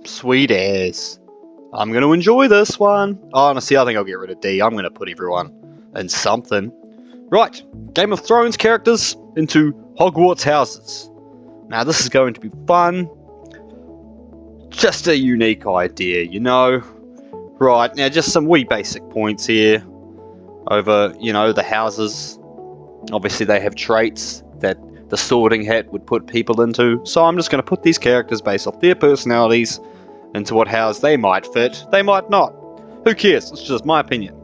Sweet as. I'm going to enjoy this one. Honestly, I think I'll get rid of D. I'm going to put everyone in something. Right, Game of Thrones characters into Hogwarts houses. Now this is going to be fun. Just a unique idea, you know. Right, now just some wee basic points here. Over, the houses. Obviously they have traits that the Sorting Hat would put people into. So I'm just going to put these characters based off their personalities into what house they might fit. They might not. Who cares? It's just my opinion.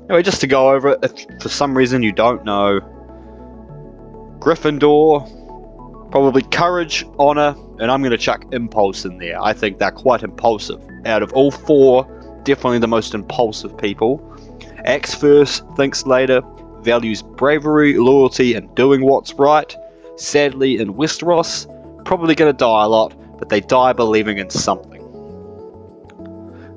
Anyway, just to go over it, if for some reason you don't know, Gryffindor, probably courage, honor, and I'm going to chuck impulse in there. I think they're quite impulsive. Out of all four, definitely the most impulsive people. Acts first, thinks later, values bravery, loyalty, and doing what's right. Sadly, in Westeros, probably going to die a lot, but they die believing in something.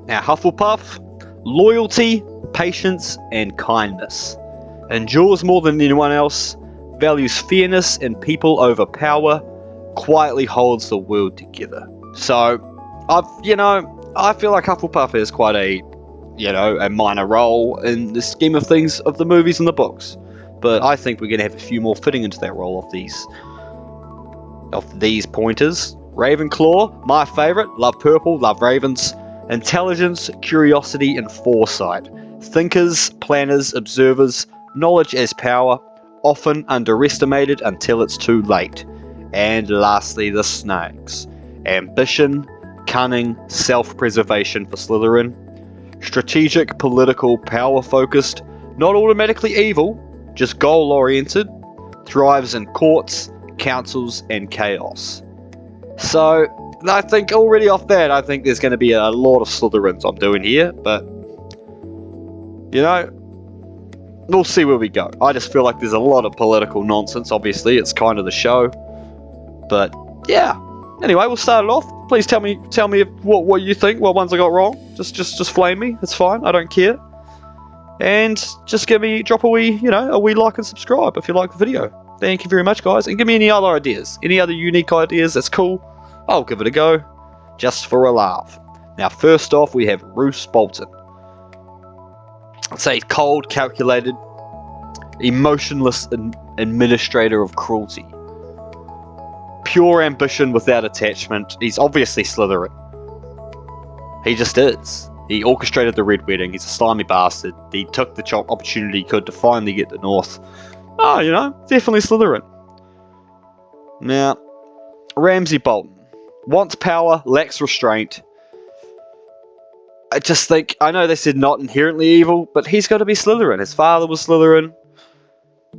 Now, Hufflepuff, loyalty, patience, and kindness. Endures more than anyone else, values fairness and people over power, quietly holds the world together. So, I feel like Hufflepuff is quite a minor role in the scheme of things of the movies and the books. But I think we're going to have a few more fitting into that role of these pointers. Ravenclaw, my favourite, love purple, love ravens. Intelligence, curiosity, and foresight. Thinkers, planners, observers, knowledge as power, often underestimated until it's too late. And lastly, the snakes. Ambition, cunning, self-preservation for Slytherin. Strategic, political, power-focused, not automatically evil, just goal-oriented. Thrives in courts, councils, and chaos. So, I think already off that, I think there's going to be a lot of Slytherins I'm doing here, but, we'll see where we go. I just feel like there's a lot of political nonsense, obviously, it's kind of the show, but, yeah. Anyway, we'll start it off. Please tell me what you think, what ones I got wrong. Just flame me, it's fine, I don't care. And just drop a wee like and subscribe if you like the video. Thank you very much, guys, and give me any other ideas, any other unique ideas, that's cool. I'll give it a go, just for a laugh. Now, first off, we have Roose Bolton. I'd say cold, calculated, emotionless administrator of cruelty. Pure ambition without attachment. He's obviously Slytherin. He just is. He orchestrated the Red Wedding. He's a slimy bastard. He took the opportunity he could to finally get the North. Definitely Slytherin. Now, Ramsay Bolton. Wants power, lacks restraint. I just think, I know they said not inherently evil, but he's got to be Slytherin. His father was Slytherin.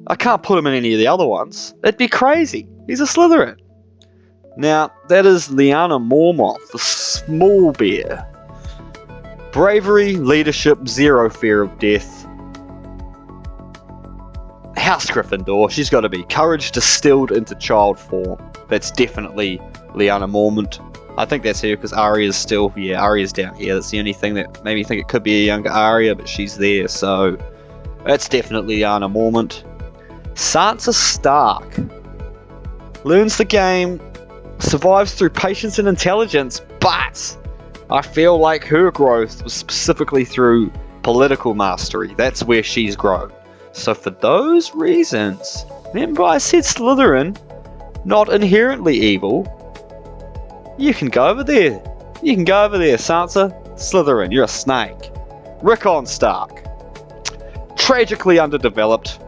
I can't put him in any of the other ones. It'd be crazy. He's a Slytherin. Now, that is Lyanna Mormont, the small bear. Bravery, leadership, zero fear of death. House Gryffindor, she's got to be. Courage distilled into child form. That's definitely Lyanna Mormont. I think that's her because Arya's Arya's down here. That's the only thing that made me think it could be a younger Arya, but she's there, so that's definitely Lyanna Mormont. Sansa Stark learns the game, survives through patience and intelligence, but I feel like her growth was specifically through political mastery. That's where she's grown. So for those reasons, remember I said Slytherin, not inherently evil. You can go over there. Sansa. Slytherin, you're a snake. Rickon Stark. Tragically underdeveloped,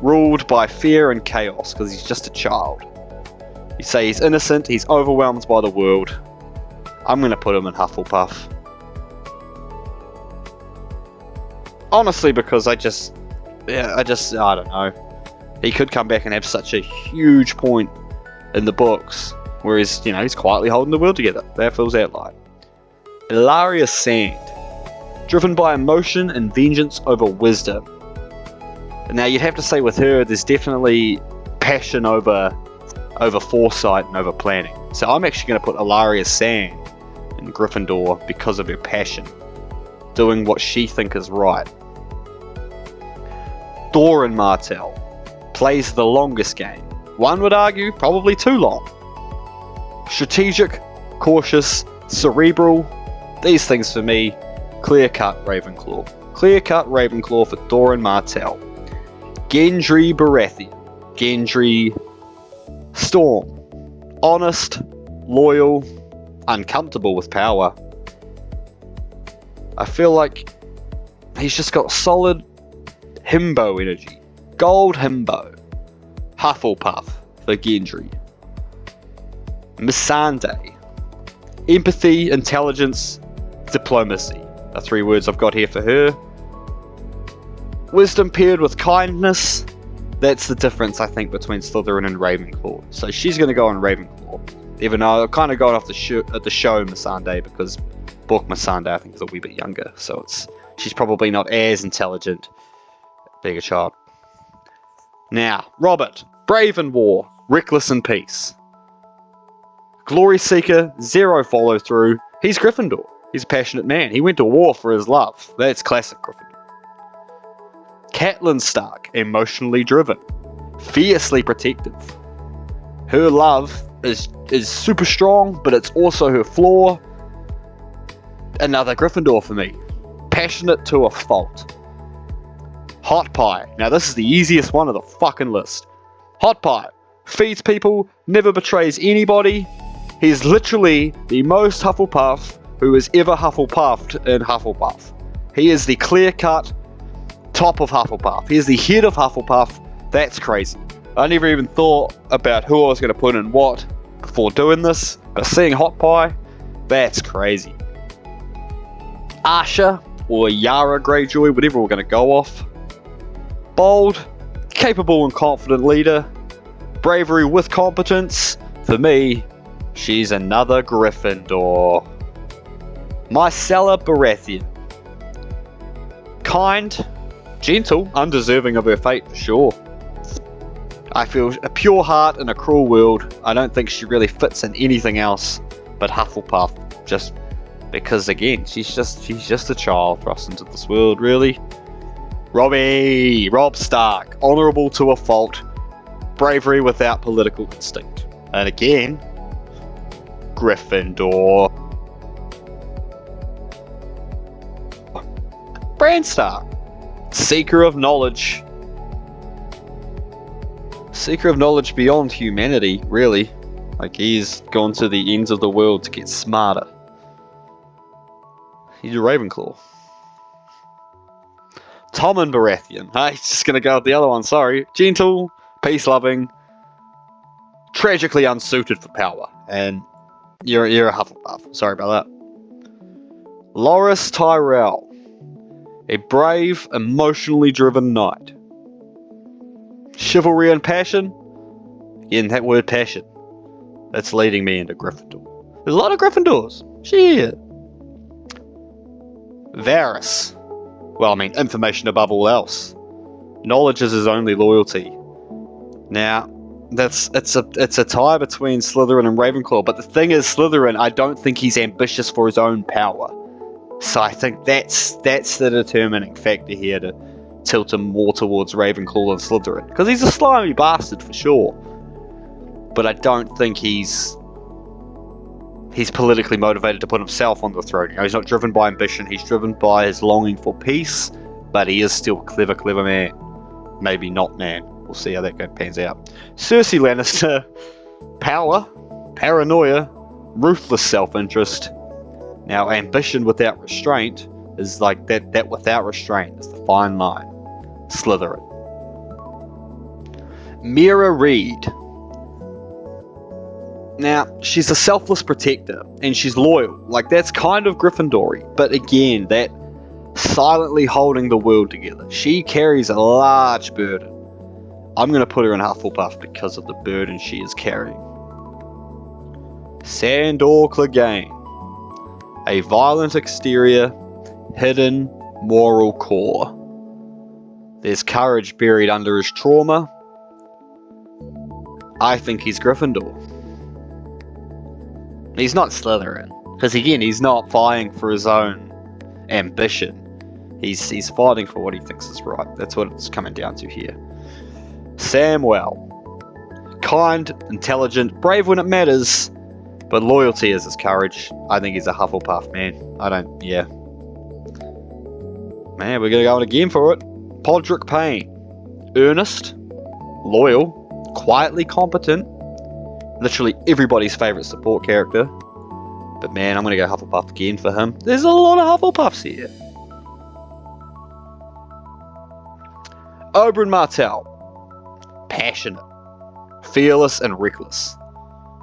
ruled by fear and chaos because he's just a child. You say he's innocent, he's overwhelmed by the world. I'm going to put him in Hufflepuff. Honestly, because I don't know. He could come back and have such a huge point in the books, whereas, he's quietly holding the world together. That feels out like. Ilaria Sand. Driven by emotion and vengeance over wisdom. Now, you'd have to say with her, there's definitely passion over foresight and over planning. So I'm actually going to put Ilaria Sand in Gryffindor because of her passion. Doing what she thinks is right. Doran Martell. Plays the longest game. One would argue, probably too long. Strategic, cautious, cerebral. These things for me, clear-cut Ravenclaw. Clear-cut Ravenclaw for Doran Martell. Gendry Baratheon. Gendry Storm. Honest, loyal, uncomfortable with power. I feel like he's just got solid himbo energy. Gold himbo. Hufflepuff for Gendry. Missandei. Empathy, intelligence, diplomacy. The 3 words I've got here for her. Wisdom paired with kindness. That's the difference, I think, between Slytherin and Ravenclaw. So she's going to go on Ravenclaw. Even though I'm kind of going off the show Missandei, because book Missandei I think is a wee bit younger. So she's probably not as intelligent being a child. Now, Robert. Brave in war. Reckless in peace. Glory seeker. Zero follow through. He's Gryffindor. He's a passionate man. He went to war for his love. That's classic Gryffindor. Catelyn Stark, emotionally driven, fiercely protective. Her love is super strong, but it's also her flaw. Another Gryffindor for me. Passionate to a fault. Hot Pie. Now this is the easiest one of the fucking list. Hot Pie. Feeds people, never betrays anybody. He's literally the most Hufflepuff who has ever Hufflepuffed in Hufflepuff. He is the clear-cut top of Hufflepuff. He is the head of Hufflepuff. That's crazy. I never even thought about who I was going to put in what before doing this, but seeing Hot Pie, that's crazy. Asha, or Yara Greyjoy, whatever we're going to go off. Bold, capable and confident leader. Bravery with competence. For me, she's another Gryffindor. Myrcella Baratheon. Kind, gentle, undeserving of her fate for sure. I feel a pure heart in a cruel world. I don't think she really fits in anything else but Hufflepuff, just because again, she's just a child thrust into this world, really. Rob Stark, honourable to a fault, bravery without political instinct. And again, Gryffindor. Bran Stark, seeker of knowledge. Seeker of knowledge beyond humanity, really. Like, he's gone to the ends of the world to get smarter. He's a Ravenclaw. Tommen Baratheon. Hey, he's just gonna go with the other one, sorry. Gentle, peace-loving, tragically unsuited for power. And you're a Hufflepuff. Sorry about that. Loras Tyrell. A brave, emotionally driven knight. Chivalry and passion. Again, that word passion. That's leading me into Gryffindor. There's a lot of Gryffindors. Shit. Varys. Well, I mean, information above all else. Knowledge is his only loyalty. Now, it's a tie between Slytherin and Ravenclaw, but the thing is, Slytherin, I don't think he's ambitious for his own power. So I think that's the determining factor here to tilt him more towards Ravenclaw than Slytherin. Because he's a slimy bastard for sure. But I don't think he's politically motivated to put himself on the throne. You know, he's not driven by ambition, he's driven by his longing for peace, but he is still a clever man. Maybe not man. We'll see how that pans out. Cersei Lannister, power, paranoia, ruthless self-interest. Now, ambition without restraint is like that without restraint is the fine line. Slytherin. Mira Reed. Now, she's a selfless protector, and she's loyal. Like, that's kind of Gryffindor-y. But again, that silently holding the world together. She carries a large burden. I'm going to put her in Hufflepuff because of the burden she is carrying. Sandor Clegane. A violent exterior, hidden moral core. There's courage buried under his trauma. I think he's Gryffindor. He's not Slytherin. Because again, he's not fighting for his own ambition. He's fighting for what he thinks is right. That's what it's coming down to here. Samwell. Kind, intelligent, brave when it matters, But loyalty is his courage. I think he's a Hufflepuff, man. Yeah. Man, we're going to go in again for it. Podrick Payne. Earnest, loyal, quietly competent, literally everybody's favourite support character. But man, I'm going to go Hufflepuff again for him. There's a lot of Hufflepuffs here. Oberyn Martell. Passionate, fearless and reckless.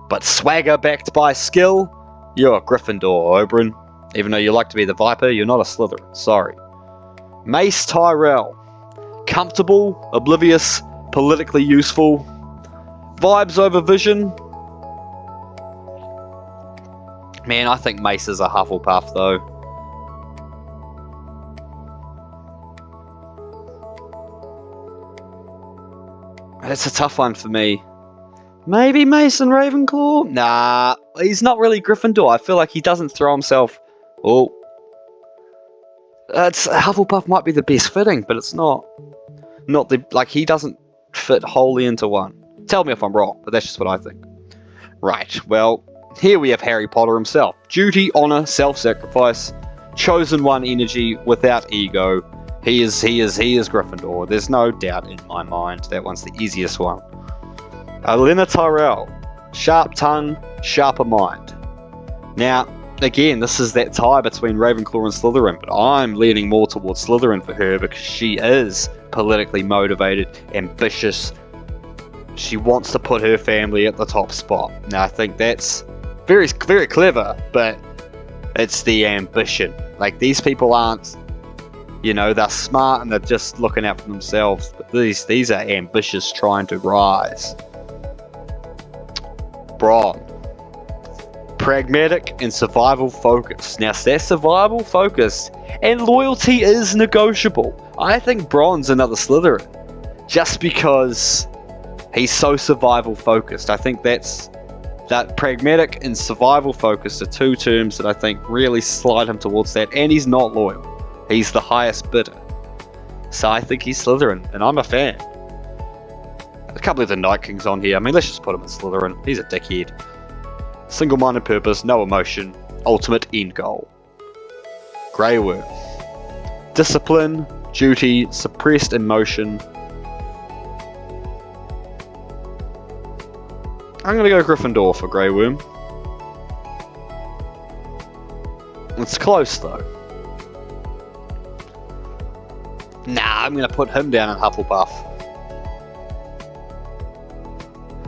But swagger backed by skill, you're a Gryffindor, Oberyn. Even though you like to be the Viper, you're not a Slytherin. Sorry. Mace Tyrell. Comfortable, oblivious, politically useful. Vibes over vision. Man, I think Mace is a Hufflepuff though. It's a tough one for me. Maybe Mace and Ravenclaw? Nah, he's not really Gryffindor. I feel like he doesn't throw himself... Oh. Hufflepuff might be the best fitting, but it's not. He doesn't fit wholly into one. Tell me if I'm wrong, but that's just what I think. Right, well, here we have Harry Potter himself. Duty, honor, self-sacrifice, chosen one energy, without ego. He is Gryffindor. There's no doubt in my mind. That one's the easiest one. Olenna Tyrell. Sharp tongue, sharper mind. Now, again, this is that tie between Ravenclaw and Slytherin, but I'm leaning more towards Slytherin for her because she is politically motivated, ambitious. She wants to put her family at the top spot. Now, I think that's very, very clever, but it's the ambition. Like, these people aren't, they're smart and they're just looking out for themselves, but these are ambitious trying to rise. Bron. Pragmatic and survival focused. Now, they're survival focused, and loyalty is negotiable. I think Bron's another Slytherin, just because he's so survival focused. I think that pragmatic and survival focused are two terms that I think really slide him towards that, and he's not loyal. He's the highest bidder. So I think he's Slytherin, and I'm a fan. A couple of the Night Kings on here. I mean, let's just put him in Slytherin. He's a dickhead. Single-minded purpose, no emotion, ultimate end goal. Grey Worm. Discipline, duty, suppressed emotion. I'm going to go Gryffindor for Grey Worm. It's close though. Nah, I'm going to put him down in Hufflepuff.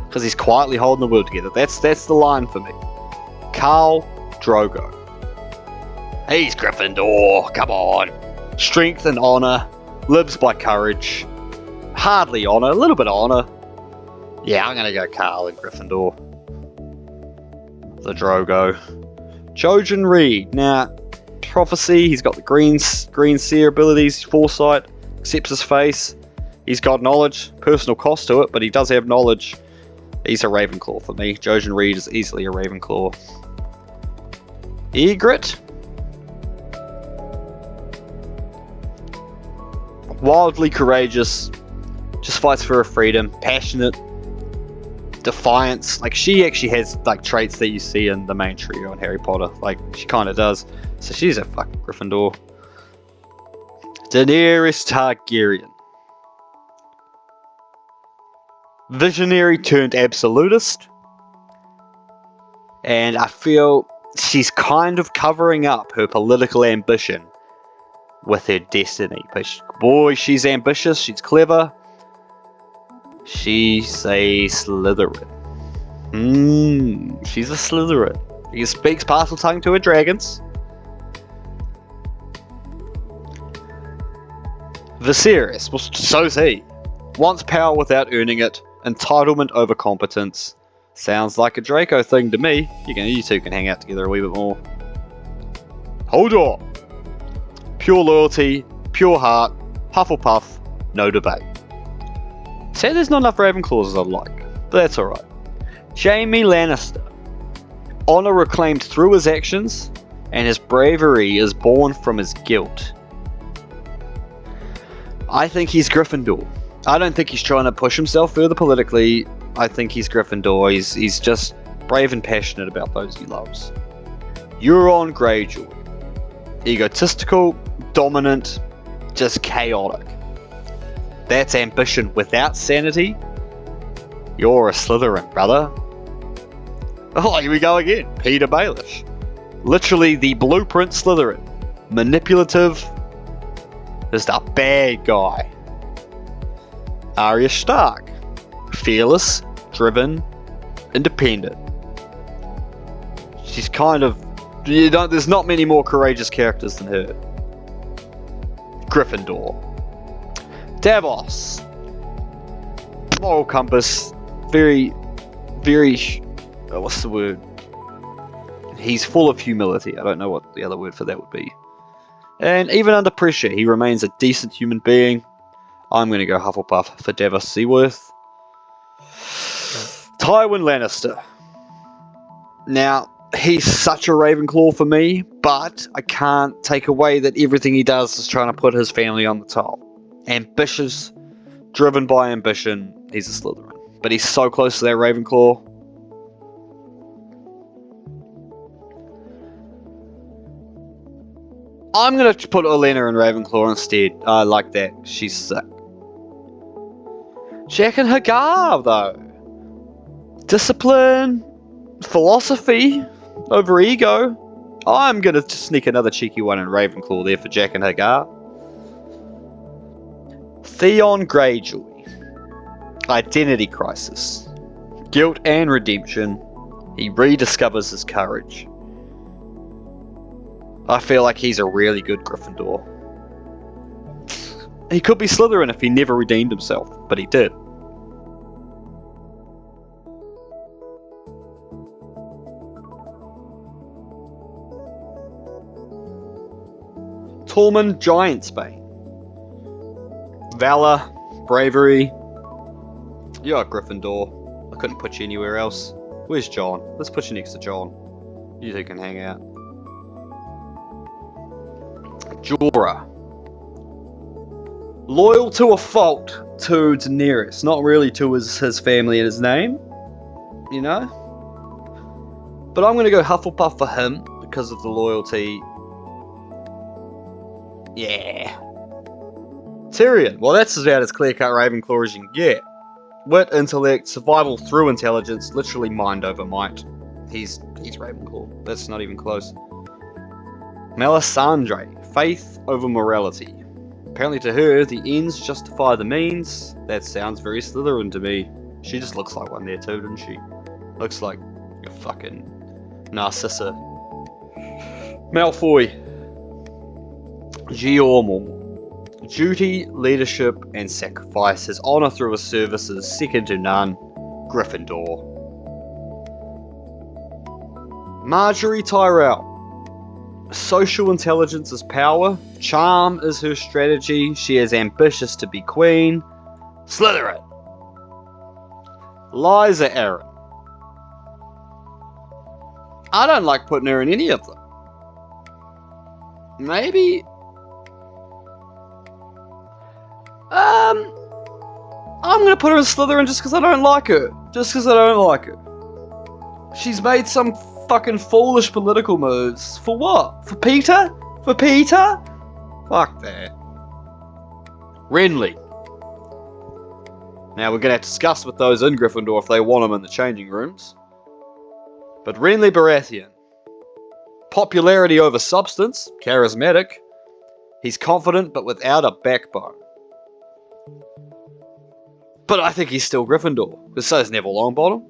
Because he's quietly holding the world together. That's the line for me. Khal Drogo. He's Gryffindor, come on. Strength and honor. Lives by courage. Hardly honor, a little bit of honor. Yeah, I'm going to go Khal and Gryffindor. The Drogo. Jojen Reed. Now, prophecy, he's got the green seer abilities, foresight, accepts his face. He's got knowledge, personal cost to it, but he does have knowledge. He's a Ravenclaw for me. Jojen Reed is easily a Ravenclaw. Ygritte. Wildly courageous. Just fights for her freedom. Passionate. Defiance. Like, she actually has, like, traits that you see in the main trio in Harry Potter. Like, she kind of does. So she's a fucking Gryffindor. Daenerys Targaryen. Visionary turned absolutist, and I feel she's kind of covering up her political ambition with her destiny. But boy, she's ambitious, she's clever. She's a Slytherin. She's a Slytherin. She speaks parcel tongue to her dragons. Viserys, well, so's he. Wants power without earning it. Entitlement over competence. Sounds like a Draco thing to me. You two can hang out together a wee bit more. Hold on. Pure loyalty, pure heart, Hufflepuff, no debate. Say there's not enough Ravenclaws as I'd like, but that's alright. Jaime Lannister. Honor reclaimed through his actions, and his bravery is born from his guilt. I think he's Gryffindor. I don't think he's trying to push himself further politically. I think he's Gryffindor. He's just brave and passionate about those he loves. Euron Greyjoy. Egotistical, dominant, just chaotic. That's ambition without sanity. You're a Slytherin, brother. Oh, here we go again. Peter Baelish. Literally the blueprint Slytherin. Manipulative. Just a bad guy. Arya Stark. Fearless, driven, independent. She's kind of... there's not many more courageous characters than her. Gryffindor. Davos. Moral compass. Very... what's the word? He's full of humility. I don't know what the other word for that would be. And even under pressure, he remains a decent human being. I'm going to go Hufflepuff for Davos Seaworth. Tywin Lannister. Now, he's such a Ravenclaw for me, but I can't take away that everything he does is trying to put his family on the top. Ambitious, driven by ambition, he's a Slytherin. But he's so close to that Ravenclaw. I'm going to put Olenna in Ravenclaw instead. I like that. She's sick. Jaqen H'ghar, though. Discipline, philosophy over ego. I'm going to sneak another cheeky one in Ravenclaw there for Jaqen H'ghar. Theon Greyjoy. Identity crisis. Guilt and redemption. He rediscovers his courage. I feel like he's a really good Gryffindor. He could be Slytherin if he never redeemed himself, but he did. Tormund Giantsbane. Valor, bravery. You're a Gryffindor. I couldn't put you anywhere else. Where's John? Let's put you next to John. You two can hang out. Jorah. Loyal to a fault to Daenerys, not really to his family and his name, you know? But I'm going to go Hufflepuff for him because of the loyalty. Yeah. Tyrion. Well, that's about as clear-cut Ravenclaw as you can get. Wit, intellect, survival through intelligence, literally mind over might. He's Ravenclaw. That's not even close. Melisandre. Faith over morality. Apparently to her, the ends justify the means. That sounds very Slytherin to me. She just looks like one there too, doesn't she? Looks like a fucking Narcissa. Malfoy. Geormor. Duty, leadership, and sacrifice. His honour through his services, second to none. Gryffindor. Marjorie Tyrell. Social intelligence is power. Charm is her strategy. She is ambitious to be queen. Slytherin. Lysa Arryn. I don't like putting her in any of them. Maybe... I'm gonna put her in Slytherin just because I don't like her. Just because I don't like her. She's made some fucking foolish political moves. For what? For Peter? For Peter? Fuck that. Renly. Now we're gonna have to discuss with those in Gryffindor if they want him in the changing rooms. But Renly Baratheon. Popularity over substance. Charismatic. He's confident but without a backbone. But I think he's still Gryffindor. Because so is Neville Longbottom.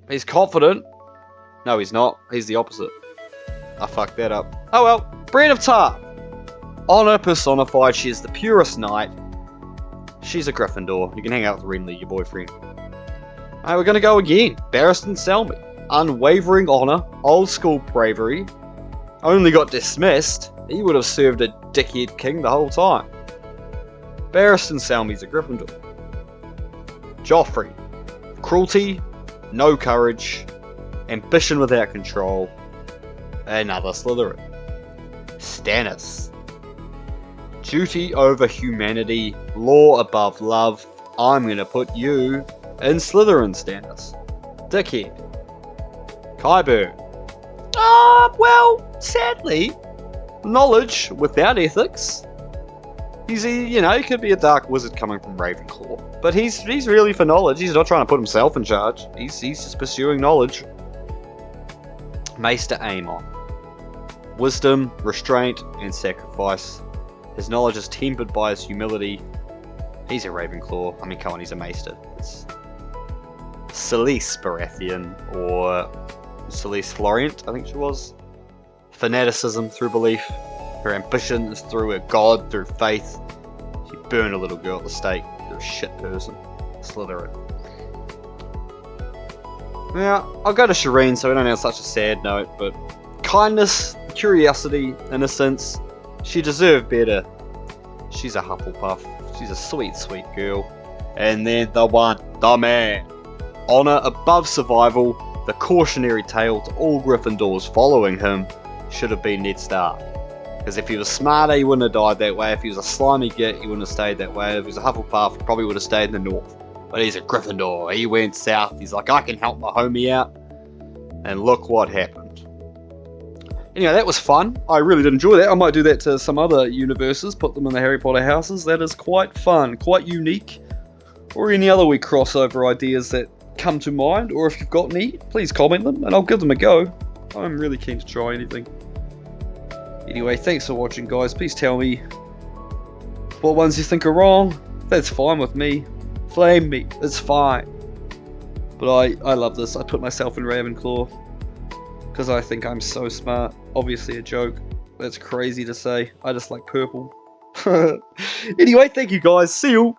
He's confident. No, he's not. He's the opposite. I fucked that up. Oh well. Brienne of Tarth. Honor personified. She is the purest knight. She's a Gryffindor. You can hang out with Renly, your boyfriend. Alright, we're gonna go again. Barristan Selmy. Unwavering honor. Old school bravery. Only got dismissed. He would have served a dickhead king the whole time. Barristan Selmy's a Gryffindor. Joffrey. Cruelty. No courage. Ambition without control. Another Slytherin. Stannis. Duty over humanity. Law above love. I'm gonna put you in Slytherin, Stannis. dickhead. Kyber. Well, sadly, knowledge without ethics. He could be a dark wizard coming from Ravenclaw, but he's really for knowledge. He's not trying to put himself in charge. He's just pursuing knowledge. Maester Aemon. Wisdom, restraint, and sacrifice. His knowledge is tempered by his humility. He's a Ravenclaw. I mean, come on, he's a Maester. It's Celeste Baratheon, or Celeste Florient, I think she was. Fanaticism through belief. Her ambition is through a god, through faith. She burned a little girl at the stake. You're a shit person. Slytherin. Now, I'll go to Shireen so we don't have such a sad note, but kindness, curiosity, innocence, she deserved better. She's a Hufflepuff. She's a sweet, sweet girl. And then the man. Honor above survival, the cautionary tale to all Gryffindors following him should have been Ned Stark. Because if he was smarter, he wouldn't have died that way. If he was a slimy git, he wouldn't have stayed that way. If he was a Hufflepuff, he probably would have stayed in the north. But he's a Gryffindor. He went south. He's like, I can help my homie out. And look what happened. Anyway, that was fun. I really did enjoy that. I might do that to some other universes, put them in the Harry Potter houses. That is quite fun, quite unique. Or any other wee crossover ideas that come to mind. Or if you've got any, please comment them and I'll give them a go. I'm really keen to try anything. Anyway, thanks for watching, guys. Please tell me what ones you think are wrong. That's fine with me. Flame me. It's fine. But I love this. I put myself in Ravenclaw because I think I'm so smart. Obviously a joke. That's crazy to say. I just like purple. Anyway, thank you guys. See you.